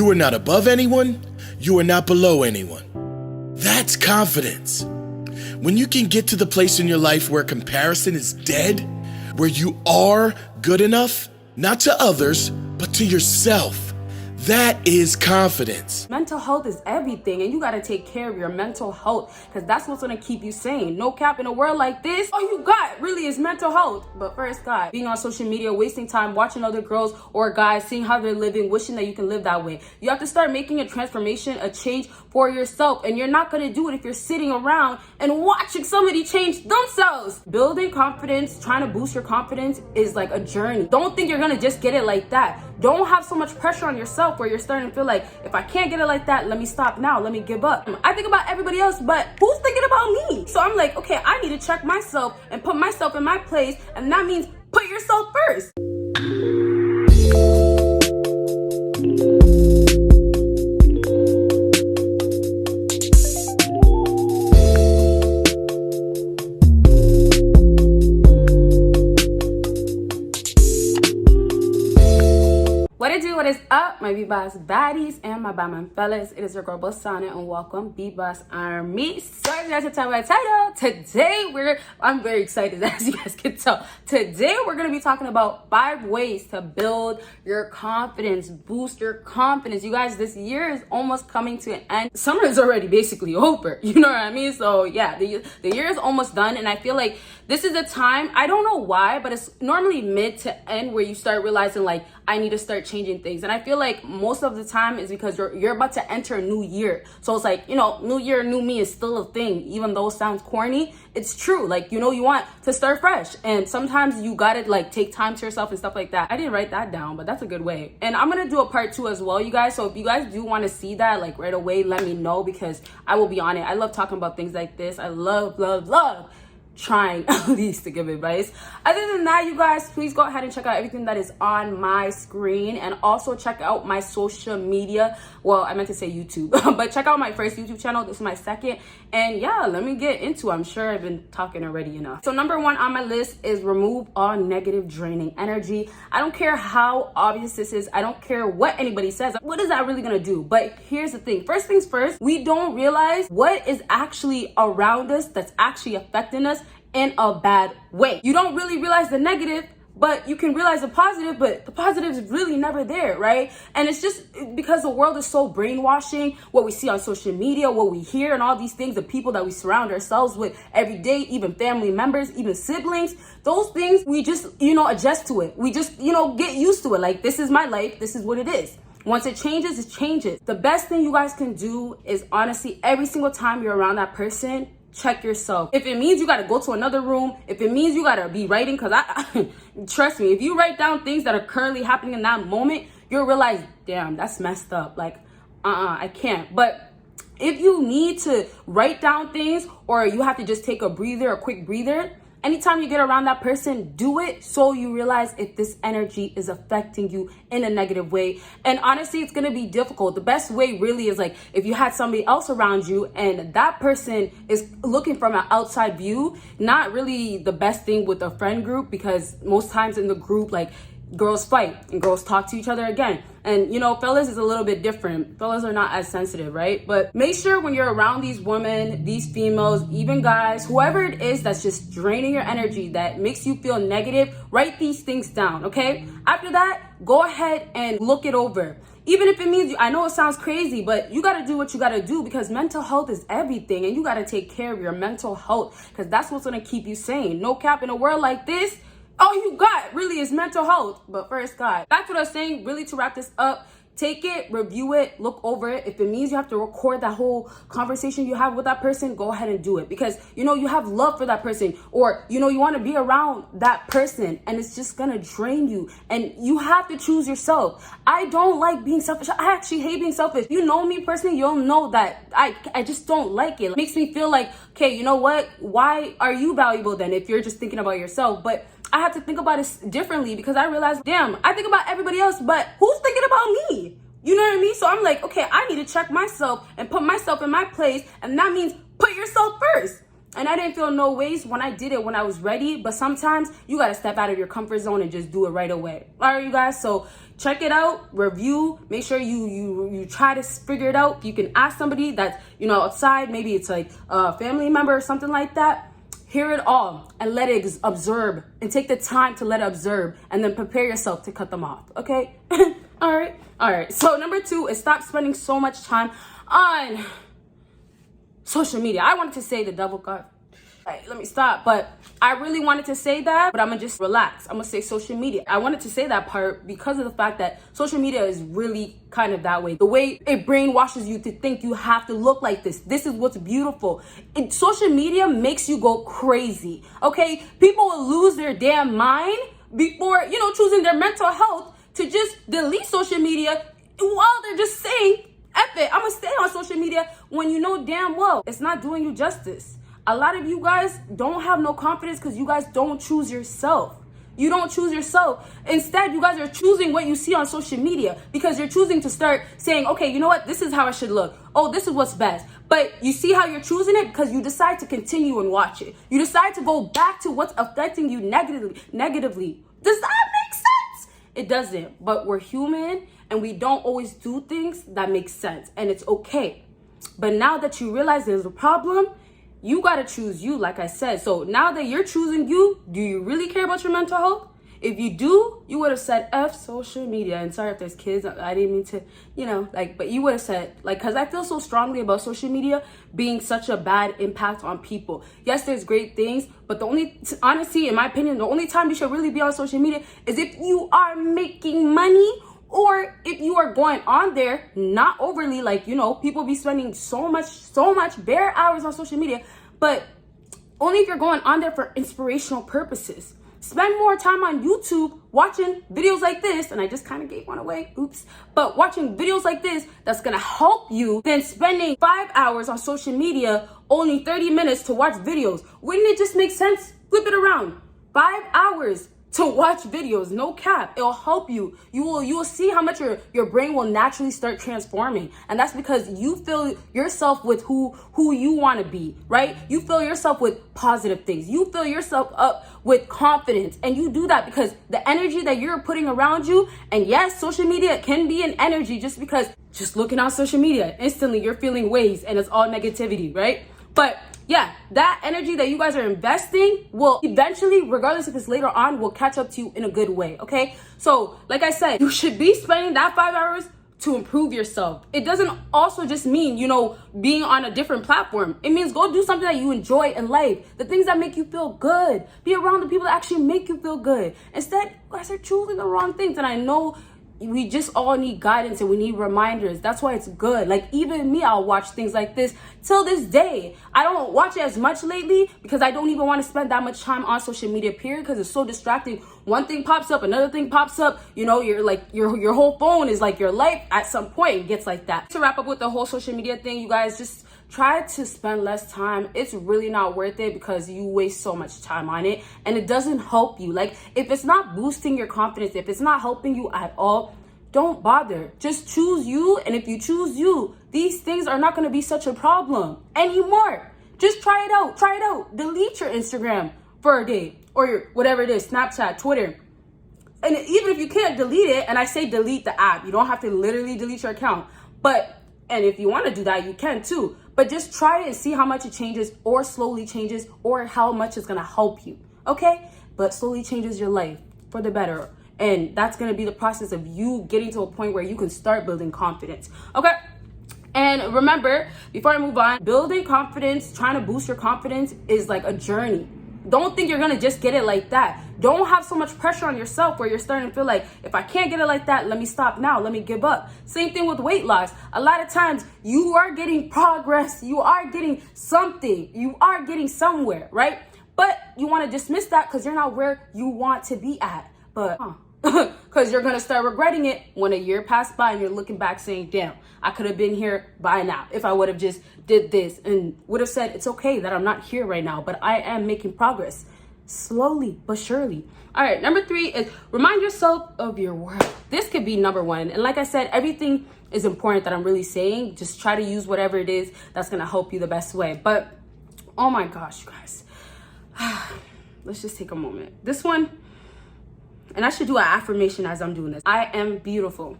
You are not above anyone. You are not below anyone. That's confidence. When you can get to the place in your life where comparison is dead, where you are good enough, not to others, but to yourself. That is confidence. Mental health is everything, and you gotta take care of your mental health, because that's what's gonna keep you sane. No cap, in a world like this, all you got really is mental health. But first, God, being on social media, wasting time watching other girls or guys, seeing how they're living, wishing that you can live that way. You have to start making a transformation, a change for yourself, and you're not gonna do it if you're sitting around and watching somebody change themselves. Building confidence, trying to boost your confidence is like a journey. Don't think you're gonna just get it like that. Don't have so much pressure on yourself where you're starting to feel like, if I can't get it like that, let me stop now, let me give up. I think about everybody else, but who's thinking about me? So I'm like, okay, I need to check myself and put myself in my place, and that means put yourself first. What is up, my BBossBaddies and my Batman fellas? It is your girl Bosana, and welcome BBossArmy. Sorry guys to tell my title. Today I'm very excited, as you guys can tell. Today we're gonna be talking about 5 ways to build your confidence, boost your confidence. You guys, this year is almost coming to an end. Summer is already basically over. You know what I mean? So yeah, the year is almost done, and I feel like this is a time, I don't know why, but it's normally mid to end where you start realizing like, I need to start changing things. And I feel like most of the time is because you're about to enter a new year. So it's like, you know, new year, new me is still a thing. Even though it sounds corny, it's true. Like, you know, you want to start fresh. And sometimes you gotta like take time to yourself and stuff like that. I didn't write that down, but that's a good way. And I'm gonna do a part 2 as well, you guys. So if you guys do want to see that like right away, let me know, because I will be on it. I love talking about things like this. I love trying at least to give advice. Other than that, you guys, please go ahead and check out everything that is on my screen, and also check out my social media. Well, I meant to say YouTube, but check out my first YouTube channel. This is my second, and yeah, let me get into it. I'm sure I've been talking already enough. So number 1 on my list is remove all negative, draining energy. I don't care how obvious this is. I don't care what anybody says. What is that really gonna do? But here's the thing. First things first, we don't realize what is actually around us that's actually affecting us in a bad way. You don't really realize the negative, but you can realize the positive, but the positive is really never there, right? And it's just because the world is so brainwashing, what we see on social media, what we hear, and all these things, the people that we surround ourselves with every day, even family members, even siblings, those things, we just, you know, adjust to it. We just, you know, get used to it. Like, this is my life, this is what it is. Once it changes, it changes. The best thing you guys can do is, honestly, every single time you're around that person, check yourself. If it means you gotta go to another room, if it means you gotta be writing, because I trust me, if you write down things that are currently happening in that moment, you'll realize, damn, that's messed up. Like, I can't. But if you need to write down things, or you have to just take a quick breather, anytime you get around that person, do it so you realize if this energy is affecting you in a negative way. And honestly, it's gonna be difficult. The best way really is like if you had somebody else around you and that person is looking from an outside view, not really the best thing with a friend group, because most times in the group, like, girls fight and girls talk to each other again. And you know, fellas is a little bit different. Fellas are not as sensitive, right? But make sure when you're around these women, these females, even guys, whoever it is that's just draining your energy, that makes you feel negative, write these things down, okay? After that, go ahead and look it over. Even if it means, I know it sounds crazy, but you gotta do what you gotta do, because mental health is everything, and you gotta take care of your mental health, because that's what's gonna keep you sane. No cap, in a world like this, all you got really is mental health. But first, God, back to what I was saying, really, to wrap this up, take it, review it, look over it. If it means you have to record that whole conversation you have with that person, go ahead and do it, because you know you have love for that person, or you know you want to be around that person, and it's just gonna drain you, and you have to choose yourself. I don't like being selfish. I actually hate being selfish. You know me personally, you'll know that I just don't like it. It makes me feel like, okay, you know what, why are you valuable then if you're just thinking about yourself? But I have to think about it differently, because I realized, damn, I think about everybody else, but who's thinking about me? You know what I mean? So I'm like, okay, I need to check myself and put myself in my place, and that means put yourself first. And I didn't feel no ways when I did it, when I was ready, but sometimes you gotta step out of your comfort zone and just do it right away. All right, you guys, so check it out, review, make sure you try to figure it out. You can ask somebody that's, outside, maybe it's like a family member or something like that. Hear it all and let it observe, and take the time to let it observe, and then prepare yourself to cut them off, okay? All right. So number 2 is stop spending so much time on social media. I wanted to say the devil got... let me stop, but I really wanted to say that, but I'm gonna just relax. I'm gonna say social media. I wanted to say that part because of the fact that social media is really kind of that way. The way it brainwashes you to think you have to look like this. This is what's beautiful. Social media makes you go crazy, okay? People will lose their damn mind before, choosing their mental health to just delete social media while they're just saying, F it, I'm gonna stay on social media, when you know damn well it's not doing you justice. A lot of you guys don't have no confidence because you guys don't choose yourself. You don't choose yourself. Instead, you guys are choosing what you see on social media, because you're choosing to start saying, okay, you know what? This is how I should look. Oh, this is what's best. But you see how you're choosing it because you decide to continue and watch it. You decide to go back to what's affecting you negatively. Does that make sense? It doesn't. But we're human and we don't always do things that make sense. And it's okay. But now that you realize there's a problem, you got to choose you, like I said. So now that you're choosing you, do you really care about your mental health? If you do, you would have said F social media. And sorry if there's kids, I didn't mean to, but you would have said, because I feel so strongly about social media being such a bad impact on people. Yes, there's great things, but honestly, in my opinion, the only time you should really be on social media is if you are making money, or if you are going on there, not overly, people be spending so much bare hours on social media, but only if you're going on there for inspirational purposes. Spend more time on YouTube watching videos like this, and I just kind of gave one away, oops, but watching videos like this that's gonna help you than spending 5 hours on social media, only 30 minutes to watch videos. Wouldn't it just make sense? Flip it around. 5 hours to watch videos, no cap. It'll help you. You will see how much your brain will naturally start transforming. And that's because you fill yourself with who you want to be, right? You fill yourself with positive things. You fill yourself up with confidence. And you do that because the energy that you're putting around you, and yes, social media can be an energy, just because just looking on social media, instantly you're feeling waves and it's all negativity, right? But yeah, that energy that you guys are investing will eventually, regardless if it's later on, will catch up to you in a good way, okay? So, like I said, you should be spending that 5 hours to improve yourself. It doesn't also just mean, being on a different platform. It means go do something that you enjoy in life. The things that make you feel good. Be around the people that actually make you feel good. Instead, you guys are choosing the wrong things. And I know we just all need guidance and we need reminders. That's why it's good. Like, even me, I'll watch things like this till this day. I don't watch it as much lately because I don't even want to spend that much time on social media, period, because it's so distracting. One thing pops up, another thing pops up. You're like, your whole phone is like your life. At some point, it gets like that. To wrap up with the whole social media thing, you guys, just try to spend less time. It's really not worth it because you waste so much time on it and it doesn't help you. Like, if it's not boosting your confidence, if it's not helping you at all, don't bother. Just choose you. And if you choose you, these things are not going to be such a problem anymore. Just try it out. Try it out. Delete your Instagram for a day, or whatever it is, Snapchat, Twitter. And even if you can't delete it, and I say delete the app, you don't have to literally delete your account. And if you want to do that, you can too. But just try it and see how much it changes, or slowly changes, or how much it's going to help you. Okay? But slowly changes your life for the better. And that's going to be the process of you getting to a point where you can start building confidence. Okay? And remember, before I move on, building confidence, trying to boost your confidence is like a journey. Don't think you're going to just get it like that. Don't have so much pressure on yourself where you're starting to feel like, if I can't get it like that, let me stop now. Let me give up. Same thing with weight loss. A lot of times you are getting progress. You are getting something. You are getting somewhere, right? But you want to dismiss that because you're not where you want to be at. But because you're going to start regretting it when a year passed by and you're looking back saying, damn, I could have been here by now if I would have just did this and would have said, it's okay that I'm not here right now, but I am making progress slowly but surely. All right, number 3 is remind yourself of your worth. This could be number 1. And like I said, everything is important that I'm really saying. Just try to use whatever it is that's going to help you the best way. But oh my gosh, you guys, let's just take a moment. This one, and I should do an affirmation as I'm doing this. I am beautiful.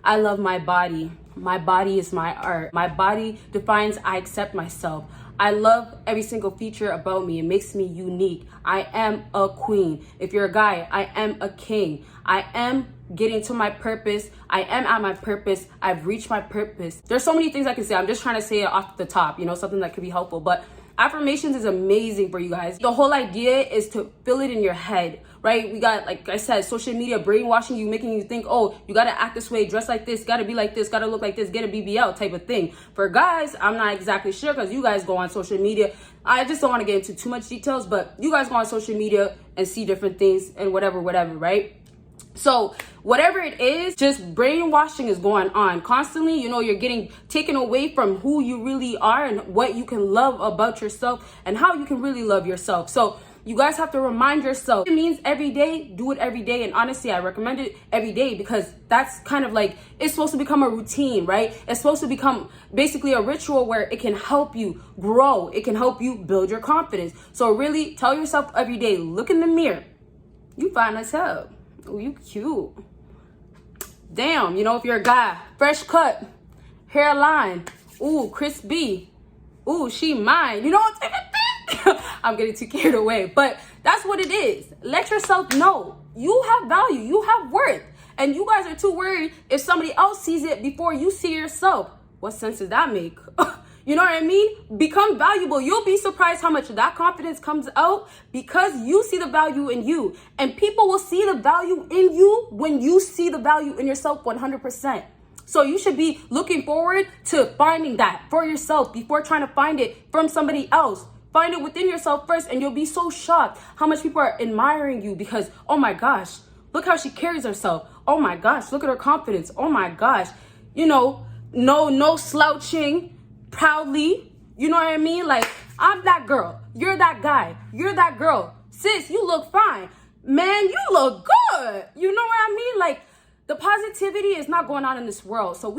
I love my body. My body is my art. My body defines I accept myself. I love every single feature about me. It makes me unique. I am a queen. If you're a guy, I am a king. I am getting to my purpose. I am at my purpose. I've reached my purpose. There's so many things I can say. I'm just trying to say it off the top, you know, something that could be helpful. But affirmations is amazing for you guys. The whole idea is to feel it in your head, right? We got, like I said, social media brainwashing you, making you think, oh, you got to act this way, dress like this, got to be like this, got to look like this, get a BBL type of thing. For guys, I'm not exactly sure because you guys go on social media. I just don't want to get into too much details, but you guys go on social media and see different things and whatever, right? So whatever it is, just brainwashing is going on constantly. You know, you're getting taken away from who you really are and what you can love about yourself and how you can really love yourself. So you guys have to remind yourself. It means every day, do it every day. And honestly, I recommend it every day because that's kind of like, it's supposed to become a routine, right? It's supposed to become basically a ritual where it can help you grow. It can help you build your confidence. So really tell yourself every day, look in the mirror. You fine as hell. Oh, you cute. Damn, you know, if you're a guy, fresh cut, hairline, ooh, Chris B, ooh, she mine, you know what I'm saying? I'm getting too carried away, but that's what it is. Let yourself know you have value, you have worth, and you guys are too worried if somebody else sees it before you see yourself. What sense does that make? You know what I mean? Become valuable. You'll be surprised how much that confidence comes out because you see the value in you. And people will see the value in you when you see the value in yourself 100%. So you should be looking forward to finding that for yourself before trying to find it from somebody else. Find it within yourself first and you'll be so shocked how much people are admiring you because, oh my gosh, look how she carries herself. Oh my gosh, look at her confidence. Oh my gosh, you know, no slouching. Proudly, you know what I mean? Like, I'm that girl, you're that guy, you're that girl. Sis, you look fine. Man, you look good. You know what I mean? Like, the positivity is not going on in this world. So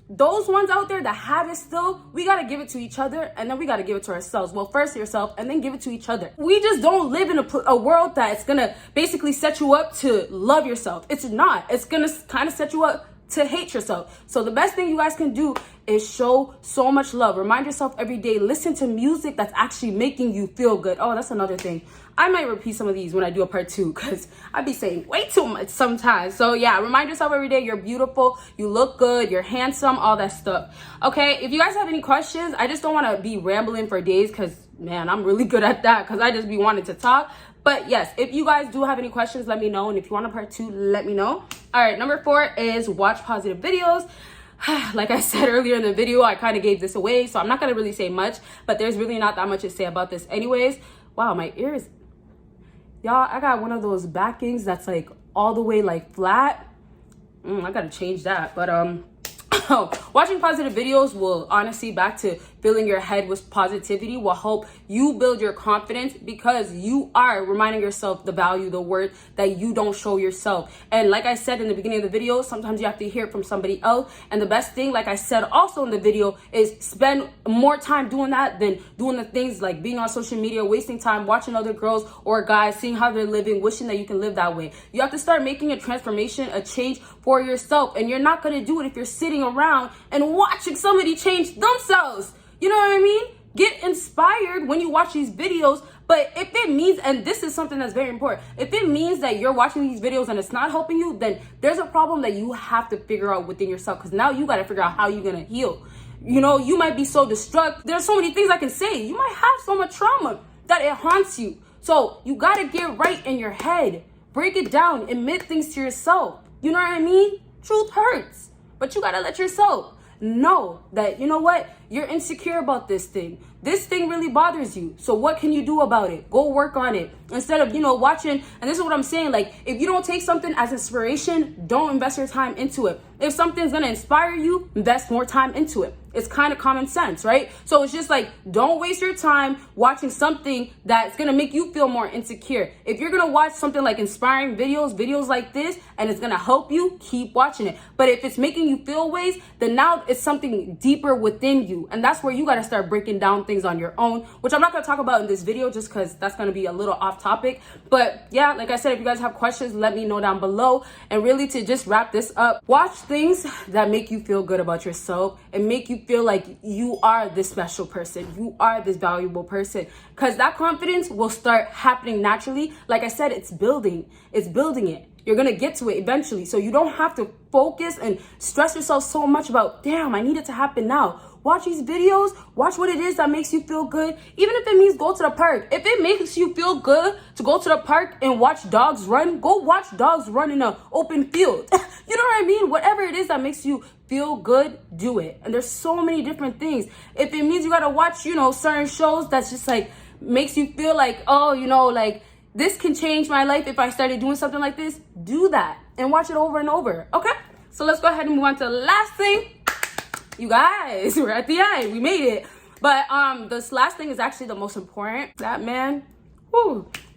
those ones out there that have it still, we got to give it to each other and then we got to give it to ourselves. Well, first yourself and then give it to each other. We just don't live in a world that's going to basically set you up to love yourself. It's not. It's going to kind of set you up to hate yourself. So the best thing you guys can do is show so much love. Remind yourself every day, listen to music that's actually making you feel good. Oh, that's another thing. I might repeat some of these when I do a part 2 because I be saying way too much sometimes. So yeah, remind yourself every day you're beautiful, you look good, you're handsome, all that stuff. Okay, if you guys have any questions, I just don't want to be rambling for days because, man, I'm really good at that because I just be wanting to talk. But yes, if you guys do have any questions, let me know. And if you want a part 2, let me know. All right, number 4 is watch positive videos. Like I said earlier in the video, I kind of gave this away, so I'm not going to really say much, but there's really not that much to say about this anyways. Wow, my ears. Y'all, I got one of those backings that's like all the way like flat. I got to change that. But watching positive videos will honestly, back to filling your head with positivity, will help you build your confidence because you are reminding yourself the value, the worth that you don't show yourself. And like I said in the beginning of the video, sometimes you have to hear it from somebody else. And the best thing, like I said also in the video, is spend more time doing that than doing the things like being on social media, wasting time watching other girls or guys, seeing how they're living, wishing that you can live that way. You have to start making a transformation, a change for yourself. And you're not going to do it if you're sitting around and watching somebody change themselves. You know what I mean? Get inspired when you watch these videos. But if it means, and this is something that's very important, if it means that you're watching these videos and it's not helping you, then there's a problem that you have to figure out within yourself, because now you got to figure out how you're going to heal. You know, you might be so distraught. There's so many things I can say. You might have so much trauma that it haunts you. So you got to get right in your head. Break it down. Admit things to yourself. You know what I mean? Truth hurts. But you got to let yourself know that, you know what, you're insecure about this thing. This thing really bothers you. So what can you do about it? Go work on it. Instead of, you know, watching, and this is what I'm saying, like, if you don't take something as inspiration, don't invest your time into it. If something's going to inspire you, invest more time into it. It's kind of common sense, right? So it's just like, don't waste your time watching something that's gonna make you feel more insecure. If you're gonna watch something like inspiring videos like this, and it's gonna help you, keep watching it. But if it's making you feel ways, then now it's something deeper within you. And that's where you gotta start breaking down things on your own, which I'm not gonna talk about in this video just because that's gonna be a little off topic. But yeah, like I said, if you guys have questions, let me know down below. And really, to just wrap this up, watch things that make you feel good about yourself and make you feel like you are this special person, you are this valuable person, because that confidence will start happening naturally. Like I said, it's building it. You're gonna get to it eventually, so you don't have to focus and stress yourself so much about, damn, I need it to happen now. Watch these videos, watch what it is that makes you feel good. Even if it means go to the park. If it makes you feel good to go to the park and watch dogs run, go watch dogs run in an open field. You know what I mean? Whatever it is that makes you feel good, do it. And there's so many different things. If it means you gotta watch, certain shows that's just like, makes you feel like, oh, like, this can change my life if I started doing something like this, do that and watch it over and over, okay? So let's go ahead and move on to the last thing. You guys, we're at the end. We made it. But this last thing is actually the most important. That man,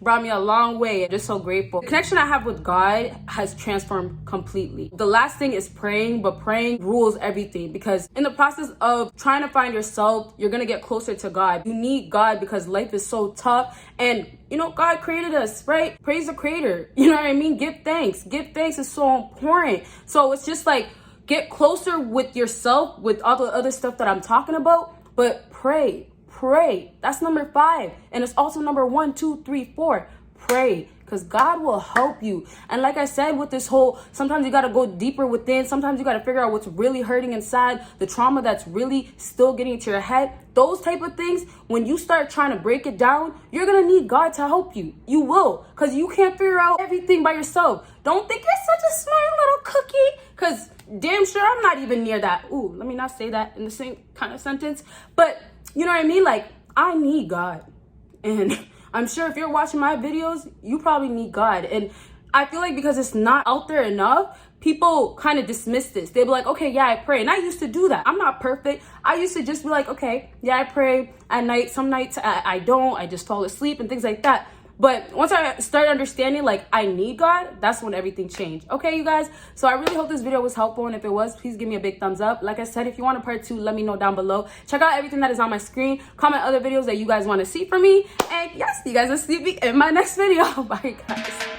brought me a long way. I'm just so grateful. The connection I have with God has transformed completely. The last thing is praying, but praying rules everything, because in the process of trying to find yourself, you're gonna get closer to God. You need God because life is so tough, and God created us, right? Praise the creator. You know what I mean? Give thanks. Give thanks is so important. So it's just like, get closer with yourself with all the other stuff that I'm talking about, but pray. That's number 5. And it's also number 1, 2, 3, 4. Pray, because God will help you. And like I said, with this whole, sometimes you got to go deeper within. Sometimes you got to figure out what's really hurting inside, the trauma that's really still getting to your head. Those type of things, when you start trying to break it down, you're going to need God to help you. You will, because you can't figure out everything by yourself. Don't think you're such a smart little cookie, because damn sure I'm not even near that. Ooh, let me not say that in the same kind of sentence. But you know what I mean? Like, I need God. And I'm sure if you're watching my videos, you probably need God. And I feel like because it's not out there enough, people kind of dismiss this. They'll be like, okay, yeah, I pray. And I used to do that. I'm not perfect. I used to just be like, okay, yeah, I pray at night. Some nights I don't. I just fall asleep and things like that. But once I started understanding, like, I need God, that's when everything changed. Okay, you guys? So I really hope this video was helpful. And if it was, please give me a big thumbs up. Like I said, if you want a part 2, let me know down below. Check out everything that is on my screen. Comment other videos that you guys want to see from me. And yes, you guys will see me in my next video. Bye, guys.